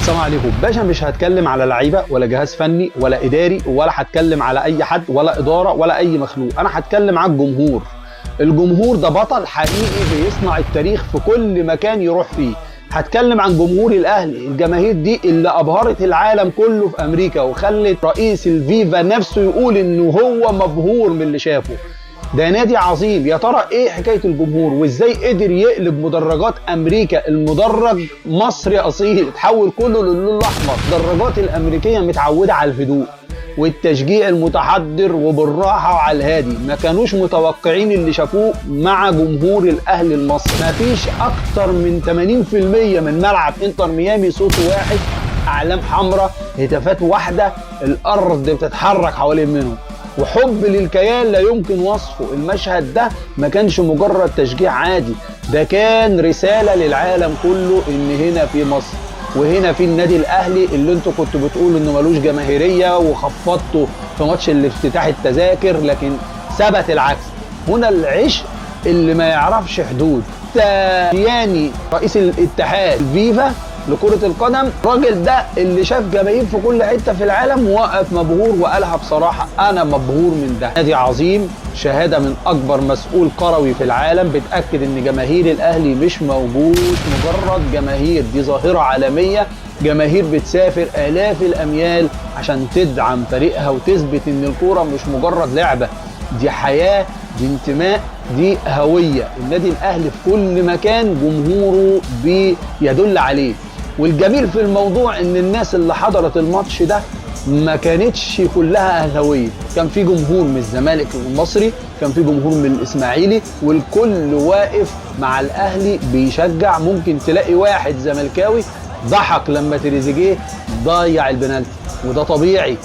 السلام عليكم باشا. مش هتكلم على لعيبه ولا جهاز فني ولا اداري ولا هتكلم على اي حد ولا اداره ولا اي مخلوق، انا هتكلم على الجمهور. الجمهور ده بطل حقيقي بيصنع التاريخ في كل مكان يروح فيه. هتكلم عن جمهور الاهلي، الجماهير دي اللي ابهرت العالم كله في امريكا وخلت رئيس الفيفا نفسه يقول انه هو مبهور من اللي شافه. ده نادي عظيم. يا ترى ايه حكايه الجمهور وازاي قدر يقلب مدرجات امريكا؟ المدرج مصري اصيل اتحول كله للون الاحمر. الدراجات الامريكيه متعوده على الهدوء والتشجيع المتحضر وبالراحه وعلى الهادي. ما كانوش متوقعين اللي شافوه مع جمهور الاهلي المصري. ما فيش اكتر من 80% من ملعب انتر ميامي صوت واحد، اعلام حمراء، هتافات واحده، الارض بتتحرك حوالين منهم، وحب للكيان لا يمكن وصفه. المشهد ده ما كانش مجرد تشجيع عادي، ده كان رسالة للعالم كله ان هنا في مصر وهنا في النادي الاهلي اللي انتوا كنتوا بتقولوا انه ملوش جماهيرية وخفضتوا في ماتش الافتتاح التذاكر، لكن ثبت العكس. هنا العشق اللي ما يعرفش حدود. تاني رئيس الاتحاد الفيفا لكرة القدم، الراجل ده اللي شاف جماهير في كل حتة في العالم وقف مبهور وقالها بصراحة أنا مبهور من ده. نادي عظيم، شهادة من أكبر مسؤول كروي في العالم بتأكد إن جماهير الأهلي مش مجرد جماهير، دي ظاهرة عالمية. جماهير بتسافر آلاف الأميال عشان تدعم فريقها وتثبت إن الكورة مش مجرد لعبة، دي حياة، دي انتماء، دي هوية. النادي الأهلي في كل مكان جمهوره بيدل عليه. والجميل في الموضوع ان الناس اللي حضرت الماتش ده ما كانتش كلها اهلاويه، كان في جمهور من الزمالك المصري، كان في جمهور من الاسماعيلي، والكل واقف مع الاهلي بيشجع. ممكن تلاقي واحد زملكاوي ضحك لما تريزيجيه ضيع البنالتي، وده طبيعي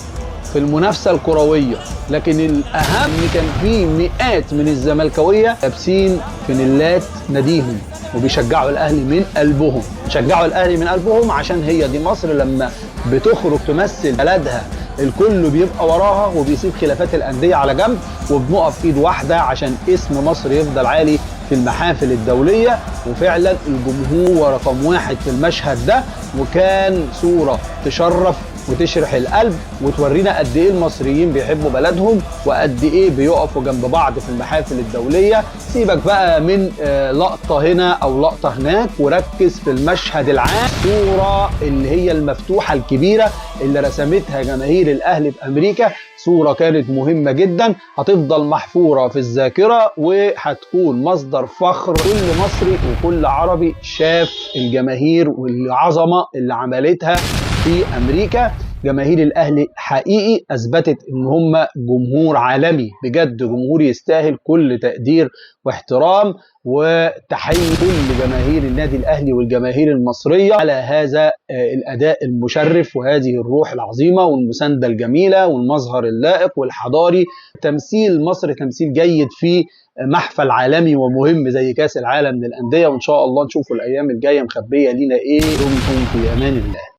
في المنافسه الكرويه. لكن الاهم ان كان في مئات من الزملكاويه لابسين فانيلات ناديهم وبيشجعوا الاهلي من قلبهم. شجعوا الاهلي من قلبهم عشان هي دي مصر. لما بتخرج تمثل بلدها الكل بيبقى وراها وبيسيب خلافات الانديه على جنب وبنقف ايد واحده عشان اسم مصر يفضل عالي في المحافل الدوليه. وفعلا الجمهور رقم واحد في المشهد ده، وكان صوره تشرف وتشرح القلب وتورينا قد ايه المصريين بيحبوا بلدهم وقد ايه بيقفوا جنب بعض في المحافل الدوليه. سيبك بقى من لقطه هنا او لقطه هناك وركز في المشهد العام. صوره اللي هي المفتوحه الكبيره اللي رسمتها جماهير الاهلي في امريكا، صوره كانت مهمه جدا، هتفضل محفوره في الذاكره وهتكون مصدر فخر كل مصري وكل عربي شاف الجماهير والعظمه اللي عملتها في امريكا. جماهير الاهلي حقيقي اثبتت ان هم جمهور عالمي بجد، جمهور يستاهل كل تقدير واحترام. وتحيي كل جماهير النادي الاهلي والجماهير المصريه على هذا الاداء المشرف وهذه الروح العظيمه والمسانده الجميله والمظهر اللائق والحضاري. تمثيل مصر تمثيل جيد في محفل عالمي ومهم زي كاس العالم للانديه، وان شاء الله نشوفوا الايام الجايه مخبيه لينا ايه. دمتم في امان الله.